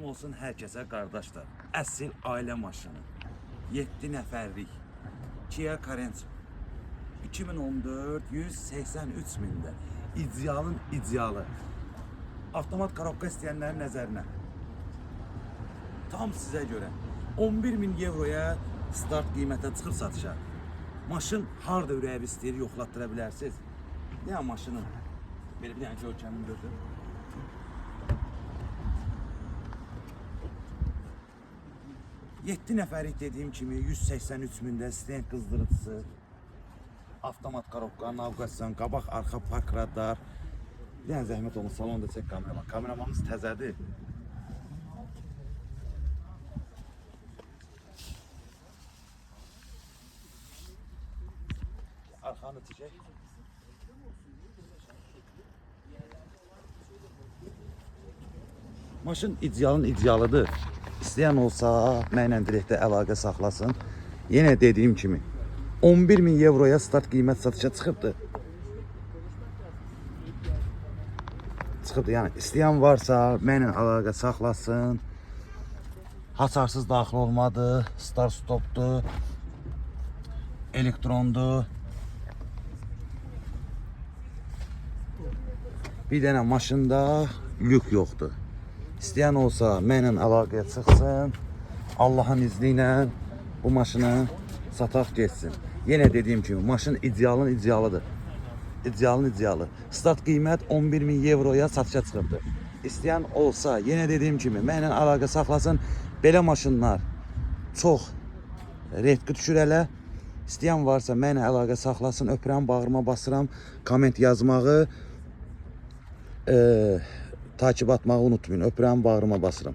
Salam olsun hər kəsə qardaşlar. Əsl ailə maşını. 7 nəfərlik Kia Carento 2014 183 mində. İdealın idealı. Avtomat korobka istəyənlərin nəzərinə. Tam sizə görə 11.000 euroya start qiymətə çıxıb satışa. Maşın harda ürəyi istəyir yoxlatdıra bilərsiniz. Yəni maşının belə bir dənə görkəmini götür. Yedi nəfərlik dediyim kimi 183 mində stend qızdırıcısı, avtomat korobka, navqasyon, qabaq, arxa park radar. Bir dənə zəhmət olun, salonda çək kameraman. Kameramanımız təzədir. Arxanı çəkək. Maşın idealın idealıdır. İstəyən olsa mənlə direktə əlaqə saxlasın. Yenə dediyim kimi 11.000 euroya start qiymət satışa çıxıbdır. Yəni istəyən varsa mənlə əlaqə saxlasın. Hasarsız daxil olmadı, start stopdur, elektrondur. Bir dənə maşında lük yoxdur. İstəyən olsa mənlə əlaqəyə çıxsın. Allahın izni ilə bu maşını sataq geçsin. Yenə dediyim kimi maşın idealın idealıdır. İdealın idealı. Start qiymət 11.000 euroya satışa çıxıbdır. İstəyən olsa yenə dediyim kimi mənlə əlaqə saxlasın. Belə maşınlar çox redki düşür hələ. İstəyən varsa mənlə əlaqə saxlasın. Öpürəm, bağrıma basıram. Komment yazmağı takip atmağı unutmayın. Öpürəm, bağrıma basıram.